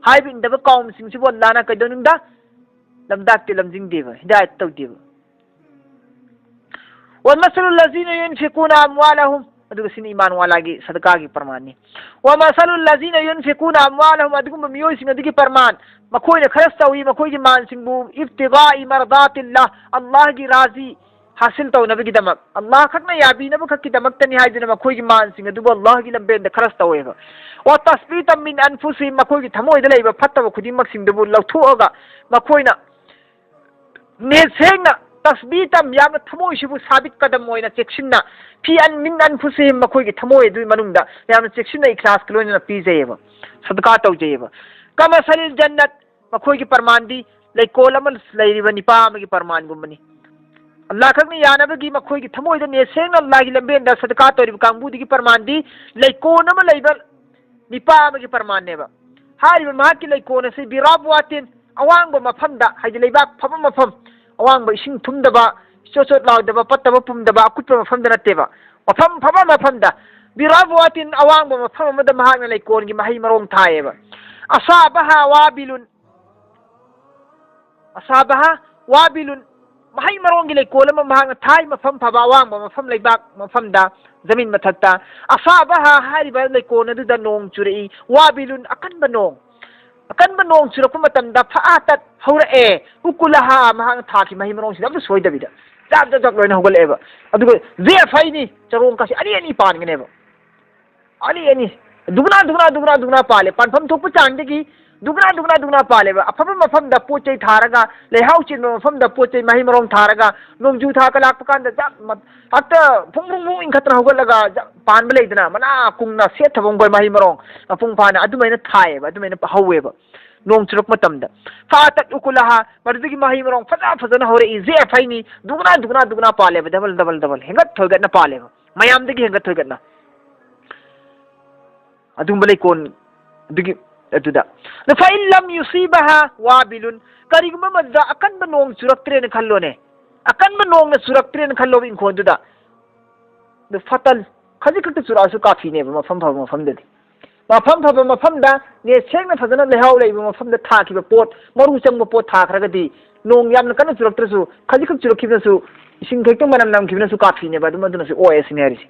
हाइबिंदबा कौम सिंगसिबु अल्लाहना कैदोनिंदा लमदाक लमजिंग देव हिदायत तौ देव वमसलु लजीना युनफिकुना अमवालहुम अदुग सिन ईमान वाला की सदका की परमानी वमसलु लजीना युनफिकुना अमवालहुम अदुग मियोय सिंग अदुगी परमान मखोय ने खरस तौई मखोय की मान सिंगबु इब्तिगाई मरदातिल्लाह अल्लाह की राजी हासिल तौनबगी दमक अल्लाह खकना याबीनब खक्की दमक तनि हाइदना मखोय की मान सिंग अदुग अल्लाह की लंबेन खरस तौएबा व तस्बीतम मिन अनफुसिहिम मखोय की थमोय दलैबा फत्तब खुदिमक सिंगदबु लौथोगा मखोयना नेसेंगना तस्बीतम याम थमोय सिबु साबित कदम ओइना चेक्सिनना फी अन मिन अनफुसिहिम मखोय की थमोय दुई मनुंगदा याम चेक्सिनना इखलास कलोइना पीजेयबा सदका तौजेयबा कमसलिल जन्नत मखोय की परमानदी लेकोल अमल लैरिबा निपा अमगी परमान गुमनी अल्लाह खकनी यानबगी मखोय की थमोयदा नेसेंगना अल्लाह की लंबेंदा सदका तौरिब कांगबुदी की परमानदी लेकोन अमल लैबा निपा अमगी परमाननेबा हारिबा महाकी लेकोन से बिराबवातिन अवांग मफमदा हाइदि लेबाक फम मफम अवांग इसिंग थुमदबा चोचोट लाउदबा पत्तबा पुमदबा अकुट मफमदा नत्तेबा मफम फम मफमदा बिराबवातिन अवांग मफम मद महांग लेकोन की मही मरोंग थाएबा असाबहा वाबिलुन मही मरोंग की लेकोन महांग थाई मफम फबा अवांग मफम लेबाक मफमदा जमीन मथक्ता असाबहा हारिबा लेकोन अदुदा नोंग चुरई वाबिलुन अकनबा नोंग अकनबा नोंग चुरक्पा मतमदा फाआतत हौरए उकुलहा महांग थाकी मही मरोंग सिदा सोइदबिदा जाब जाब लोइना होगलेबा अदुगो जे फाइनी चरोंग कासी अनि पानगनेबा अनि दुगना पाले पानफम थोप चांगदगी दुगना पालेबा अफब मफमदा पोचै थारगा लेहाउ चिन मफमदा पोचै मही मरोंग थारगा नोंजू थाका लाकपकांदा जाब हत्ता फुंगुंगु इंखतना होगलगा पानबा लेदना मना कुंगना सेथबोंग गोय मही मरोंग अपुंग पाना अदुमैना थाएबा अदुमैना हौवेबा नोंग चुरक मतमदा फातत उकुलहा मरदगी मही मरोंग फजना होरे इजे फाइनी दुगना पालेबा डबल हेंगत थोगतना पालेबा मयामदगी हेंगत थोगतना अदुंबा लेकोन दुगी अदुदा द फाइलम युसीबहा वाबिलुन करिगुम मदा अकनबा नोंग चुरक्त्रेन खल्लोने अकनबा नोंग न चुरक्त्रेन खल्लो इंखोंदुदा द फतल खजिकट चुरासु काफीनेबा मफम फब मफमददी मफम फब मफमदा ने सेंगना फजना लेहाउ लेबा मफमदा थाखिबा पोट मरु चंगबा पोट थाखरगदी नोंग यामन कन चुरक्त्रसु खजिकट चुरखिबनसु इसिंग खैक्तम मनम नामखिबनसु काफीनेबा दुमदुनसु ओएस ने हरिसि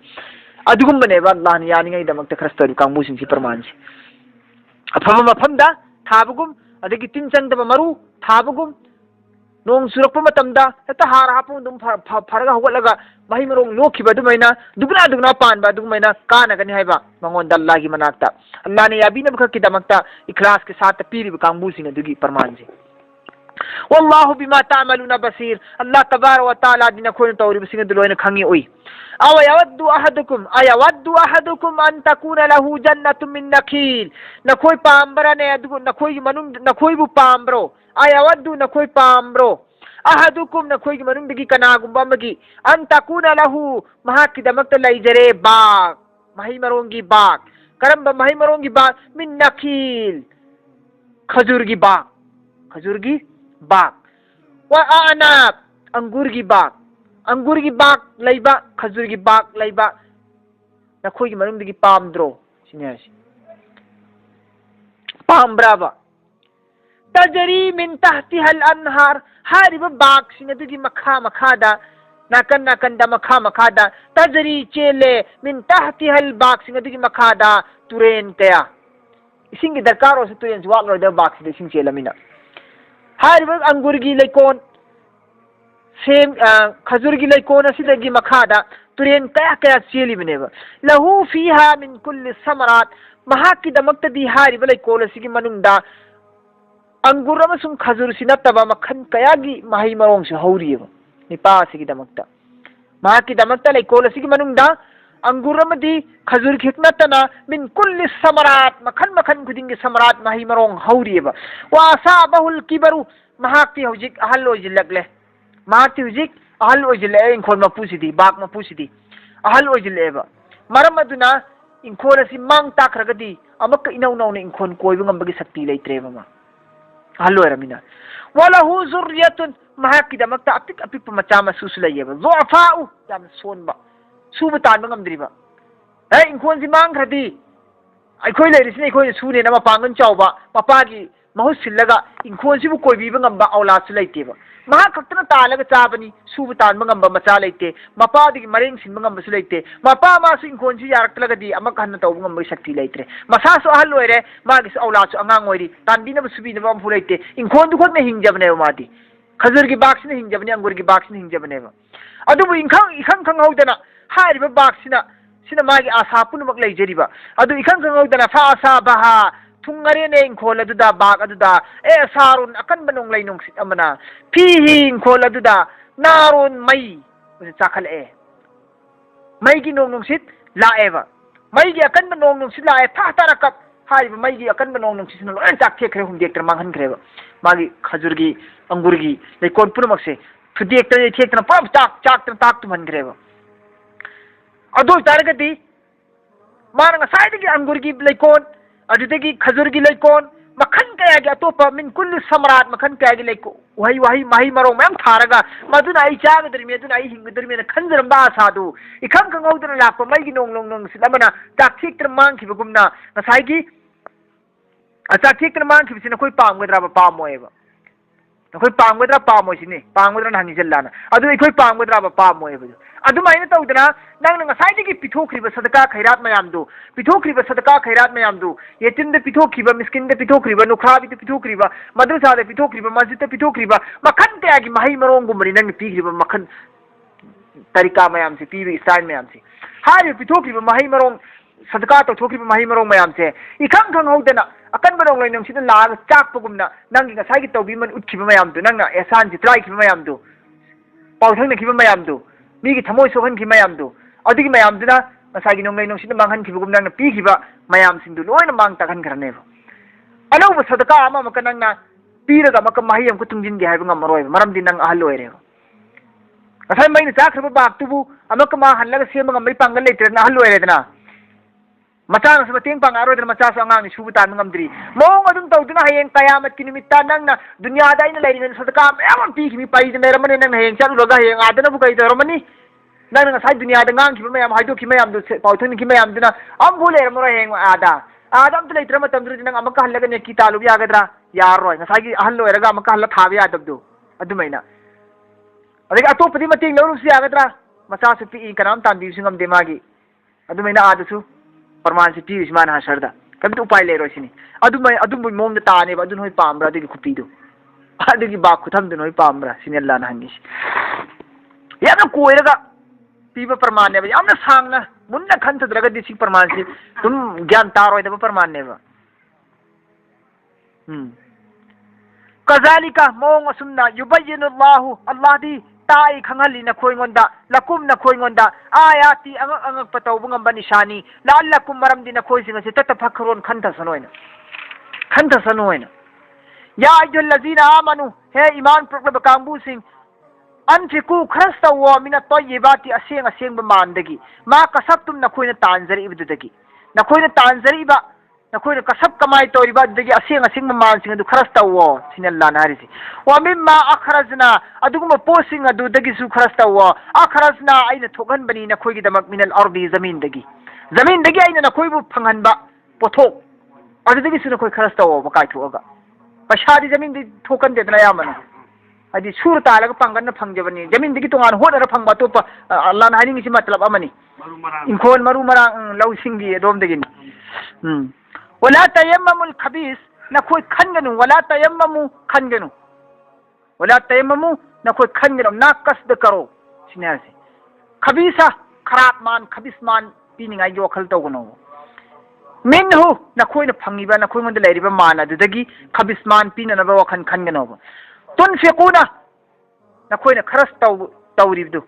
अदुगुम्बनेबा अल्लाह नि यानिंगै दमकते खरस्तरि कांगबुसिंसि परमानसि अफम मफमदा थाबगुम अदगी तिन चंगदबा मरु थाबगुम नोंग सुरक्पा मतमदा हेता हार हापु दुम फरगा होगलगा मही मरोंग लोखिबा दुमैना दुगना पानबा दुमैना कानगनि हाइबा मंगोन अल्लाह की मनाक्ता अल्लाह ने याबीनब खक्की दमकता इखलास के साथ पीरिब कांगबुसिंग अदगी परमानसि वल्लाहु बिमा तामलुना बसीर अल्लाह तबारक व तआला दिना खोन तौरिबसिंग दुलोइन खंगी ओई अवयवद्दु अहदुकुम अन तकून लहु जन्नतुम मिन नखील नखोय पाम्बरा ने अदुगु नखोय मनुंग नखोय बु पाम्ब्रो अयवद्दु नखोय पाम्ब्रो अहदुकुम नखोई की मनुंदगी कनागुंबा मगी अन तकुना लहु महाकी दमक्ता लैजरे बाग मही मरोंगी बाग करम मही मरोंगी बाग मिन नखील खजूर की बाग व अनाब अंगूर की बाग लैबा खजूर की बाग लैबा नखोई की मनुंदगी पामद्रो सिनेसी पामब्राबा तजरी मिन तहतिहल अनहार हारिबा बाग सिंगदुगी मखा नाकन मखा तजरी चेले मिन तहतिहल बाग सिंगदुगी मखा तुरेन कया इसिंग दरकार हो तुरेन वाल रोद बाग सिंग इसिंग चेलमिना हारिबा अंगूर की लेकोन सेम खजूर की लेकोन असिदगी मखा तुरेन कया चेलिबनेबा लहू फीहा मिन कुल्ली समरात महाकी दमक्तदी हारिबा लेकोन असिगी मनुंगदा अंगूर अमसुंग खजूर सिनत्तबा मखन कयागी मही मरोंग से हौरियबा निपा सिगी दमक्ता महाकी दमक्ता लेकोल सिगी मनुंगदा अंगूर अमदी खजूर खिकनतना मिन कुल्ली समरात मखन खुदिंगी समरात मही मरोंग हौरियबा वासा बहुल किबरु महाकी हुजिक अहल ओजिलकले महाकी हुजिक अहल ओजिले इंखोल मपुसिदी बाग मपुसिदी अहल ओजिलेबा मरम अदुना इंखोल असि मांग ताखरगदी अमक इनौ नौने इंखोल कोइबा ngambagi शक्ति लेत्रेबा मा अहल ओरमिना वलहु जुर्रियतुन महाकी दमक्ता अपिक अपिक मचा मसुस लैयेबा ज़ुअफाउ याम सोनबा सुब तानबा ngamdriba हे इंखोन सि मांगखरदी अखोय लेरिसिने अखोय सुने न मपांगन चावबा मपागी महु सिल्लगा इंखोन सिबु कोइबीबा ngamba औलासु लैतेबा महा खक्तना तालगा चाबनी सुब तानबा ngamba मचा लैते मपादी मरेंग सिनबा ngambसु लैते मपा मासु इंखोन सि यारक्तलगदी अमक हन्न तौबा ngambay शक्ति लैत्रे मसासु अहल ओइरे मागी औलासु अंगांग ओइरी तानबीनबा सुबीनबा अमफु लैते इंखोन दु खोदने हिंगजबनेबा मादी खजूर की बागसिने हिंगजबने अंगूर की बागसिने हिंगजबनेबा अदुबु इखंग खंगहौदना हारिबा बागसिना मागी आशा पुनमक लैजरिबा अदु इखंग खंगहौदना फा आशा बहा थुंगरेने इंखोल अदुदा बाग अदुदा ए सारुन अकन बनोंग लैनोंगसित अमना फिहि इंखोल अदुदा नारोन मई चाखलए मई की नोंगसित लाएबा मई की अकन बनोंगसित लाए था तारकप हारिबा मई की अकन बनोंगसित लोन चाखथेखरे हुमदेक्टर मांगहनखरेबा मागी खजूर की अंगूर की लेकोन पुनमकसे थुदेक्टर थेक्तना पुरब चाक्तना ताक्तुमहनखरेबा अदु तारगदी माना ngसाइदगी अंगूर की लेकोन अदुदगी खजूर की लेकोन मखन कया की अतोपा मिन कुल्ल समरात मखन कया की लेको वही मही मरो मैम थारगा मदुना आई चागदरी में दुना आई हिंगदरी में खंजरमबा सादु इखम खंगौदना लाप मई की नोंग सिलमना ताक्थिक्तर मांगखिबगुमना ngसाइगी ताक्थिक्तर मांगखिबसिना कोई पामगद्राबा पामोयबा नखोय पामगद्रा पामोयसिने पामगद्रा हंगिजल्लाना अदु इखोय पामगद्राबा पामोयबा अदुमाइना तौदना नंग ngसाइदगी पिथोखरिबा सदका खैरात मयामदु पिथोखरिबा सदका खैरात मयामदु येतिमदे पिथोखरिबा मिस्किनदे पिथोखरिबा नुखराबिदे पिथोखरिबा मदरसादे पिथोखरिबा मस्जिददे पिथोखरिबा मखन कयागी मही मरोंगुमरि नंग पीखरिबा मखन तरीका मयाम से पीबे स्टाइल मयाम से हारि पिथोखरिबा मही मरोंग सदका तौथोखरिबा मही मरोंग मयाम से इखंग खंगहौदना अकन बरोंग लैनोंसिदा लाग चाकपगुमना नंगी ngसाइगी तौबीमन उठखिबा मयामदु नंगना एसान जि ट्राइखिबा मयामदु पाउथंगनखिबा मयामदु मीगी थमोय सोहनखि मयामदु अदुगी मयामदुना ngसाइगी नोंगलै नोंसिदा मांगहनखिबगुम नंगना पीखिबा मयामसिंदु लोयना मांग ताखनखरनेबा अनौबा सदका अमा मका नंगना पीरगा मका मही अमको तुंजिनगे हाइबा ngammaroyba maramdi nang ahal oireba ngसाइ मैना चाखरबा बागतुबु अमका मा हनलगा सेमा ngambai pangal leitrena ahal oiredana मचाना सब तेंग पांगारोदना मचासु अंगांगनि सुबु तान ngamdri मोंग अदुम तौदुना हयेंग कयामत की निमित्ता नंगना दुनियादा इन लैरिन सदका मैम पीखिमि पाइज मेरमने नंग हयेंग चलुरगा हयेंग आदनबु कै दरमनि नंग ngसाइ दुनियादा ngang मैम हाइदोखि मैम दु पाउथनि मैम दुना अम बुलेरमरो हयेंग आदम तो लेत्र मतमदुदि नंग अमका हल्लगा नेकी तालुब यागद्रा यारोय ngसाइगी ahal ओइरगा अमका हल्ला थाबे यादबदु अदुमैना अदगी अतोपदि मतेंग लौरुसु यागद्रा मचासु पी कनाम तांबीसु ngamde मागी अदुमैना आदसु प्रमाण से पीरिस मान हासरदा कभी उपाय लेरोसिनी अदुमै अदुमै मोमदा तानेबा अदुन होय पामब्रा अदगी खुपीदु अदगी बा खुथमदु नोय पामब्रा सिनेल्ला ना हंगिस याना कोइरगा पीबा प्रमाण नेबा यामना सांगना मुन्ना खंतद्रगा दिसि प्रमाण से तुम ज्ञान तारोयदबा प्रमाण नेबा कजालिका मोंग असुमना युबय्यिनुल्लाहु अल्लाह दी ताई खंगली नखोइंगोंदा लकुम नखोइंगोंदा आयाति अंगक पतौबु ngamba निशानी लाल्लकुम मरमदि नखोइसिंग से ततफक्करोन खंथसनोइना या अय्युहल्लज़ीना आमनु हे ईमान प्रकलब कांबू Singh anfiku khrastawo mina toyibati aseng aseng bamandagi ma kasab tum nakhoina tanjari ibdudagi nakhoina tanjari ba nakhoina kasab kamai toriba dagi aseng aseng bamansing adu khrastawo sinalla narisi wa mimma akhrajna aduguma posing adu dagi su khrastawo akhrajna aina thogan bani nakhoigi damak minal ardi zamin dagi aina nakhoibu phanghan ba pothok adu dagi su nakhoi khrastawo bakai thoga pasadi zamin di thokan de dana yamana adi sur talag pangan na phangjabani jamin digi tongan hodara phangba to Allah na haringi si matlab amani inkol maru marang law singi dom degi wala tayammamul khabis na koi khanganu wala tayammamu khanganu wala tayammamu na koi khanganu na kasd karo sinase khabisa kharap man khabis man piningai jo khal tawgono minhu na koi na phangiba na koi ngonda leiriba man adudagi khabis man pinana ba wakhan khangano tunfiquna nakoina kharas tawribdu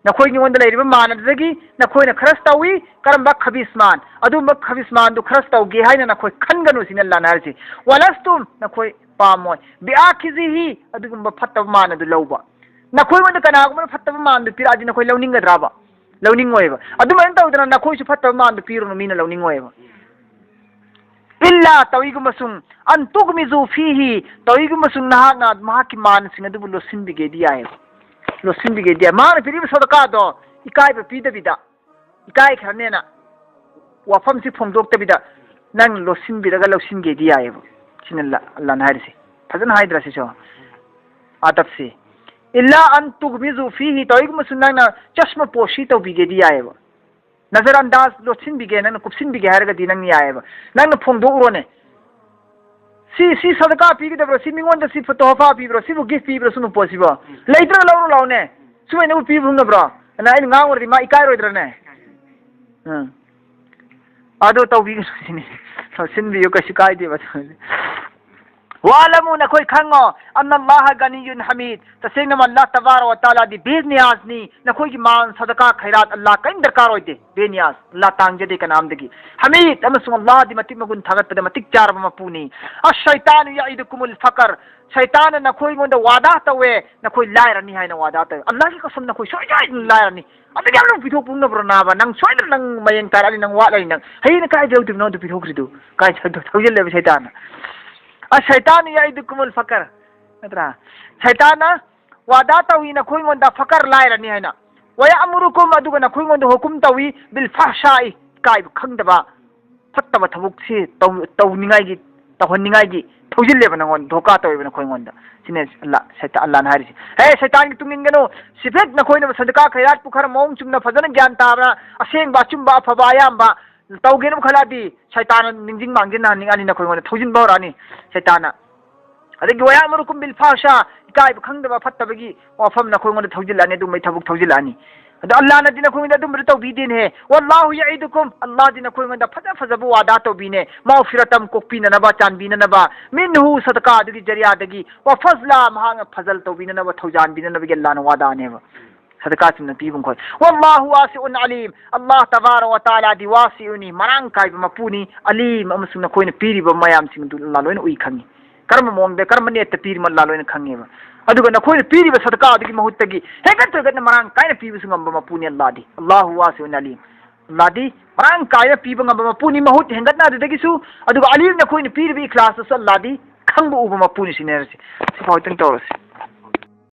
nakoini wonda leiriba manadagi nakoina kharas tawi karamba khabisman adumba khabisman du kharas tawge haina nakoi khanganu sinalla narsi walastum nakoi pamoy biakizihi adugumba fatta manadu lawba nakoi wonda kanagumba fatta mandu piradi nakoi lawninga draba lawningoyba aduma entawdana nakoi su fatta mandu pirunu mina lawningoyba illa tawigumasung antugmizu fihi tawigumasung nahana mahaki manasing adu losinbige diay losinbige diay man piri sadaka do ikai ba pida bida ikai khanena wafam si phongdok ta bida nang losinbiraga losinge diay sinalla Allah na harisi fazan haidra si so atapsi illa antugmizu fihi tawigumasung nang chashma poshi to bige diay nazar अंदाज लोचिन बिगे none कुपसिन बिगे हरगा दिनंग याएबा नंग फोंदो उरोने सी सदका पीगे दब्रो सी मिंगोन the C फोटोफा पीब्रो C gift पीब्रो सुनु पोसिबो लेइद्र लाउनो लाउने सुमे नु पीब्रो नब्रो ना इ ngang वर मा इकाय रोइद्रने आदो तो बिगे सिनि सिन बियो कसी काय देबा वालमु नखोय खंगो अन्न अल्लाह गनियुन हमीद तसेंग नम अल्लाह तबारक व तआला दी बेनियाज नि नखोय की मान सदका खैरात अल्लाह कइन दरकार होइदे बेनियाज अल्लाह तांगजे दे का नाम दगी हमीद अमसु अल्लाह दी मतिक मगुन थागत पद मतिक चार मपुनी अशैतान याइदुकुमुल फकर शैतान नखोय गोंद वादा तवे नखोय लायरनी हायना वादा तवे अल्लाह की कसम नखोय सोय लायरनी अबे याम पिथो पुंग ब्रनाबा नंग सोय नंग मयंग ताराली नंग वालाई नंग हेन काय देउ दिनो दु पिथो क्रिदु काय थौजल ले शैतान शैतान याइदुकुमुल फकर नत्रा शैतान वादा तवी नखोय गोंदा फकर लायरनी हायना वया अमुरुकुम अदुगा नखोय गोंद हुकुम तवी बिल फहशाई काय खंगदबा फत्तबा थबुक से तौनिंगाई की तहनिंगाई की थौजिल लेबा नंगोन धोका तवे नखोय गोंदा सिने अल्लाह शैतान अल्लाह ना हारिसि हे शैतान की तुंगिंगनो सिफेक नखोय न सदका खैरात पुखर मोंग चुमना फजन ज्ञान ताबा असेंग बा चुमबा अफबा यामबा तौगेन खलादी शैतान निंजिंग मांगिन नानिंगानी नखोय गोंदा थौजिन बौरानी शैतान अदगी वया अमुरुकुम बिल फहशा इकाय खंगदबा फत्तबगी वफम नखोय गोंदा थौजिलानी दु मै थबुक थौजिलानी अल्लाह ने दिना खोइंदा दुम तो बीदिन है वल्लाहु यईदुकुम अल्लाह दिना खोइंदा फजा फजबु वादा तो बीने मौफिरतम कोपी नबा चांबी नबा मिनहु सदका दगी जरिया दगी व फजला महांग फजल तो बीने नबा थौजान बीने नबी अल्लाह ने वादा ने सदका सिन पीबुं खोय वल्लाहु वासिउन अलीम अल्लाह तबारक व तआला दी वासिउनी मरांग काय मपुनी अलीम अमसुन खोइन पीरिबा मयाम सिंग दु अल्लाह लोइन उई खंगी कर्म मोंग दे कर्म ने त पीर मल्ला लोइन खंगेबा अदुगा नखोय पीरिबा सदका अदगी महुत्तगी हेगत Marang कायना पीबसु ngamba mapuni Allah di Allahu wasi'un alim Allah di marang kaya piba ngamba mapuni mahut hengat na adagi su aduga alim na khoi ni piribi ikhlas sa Allah di khangbu uba mapuni sinersi sipawteng tawrasi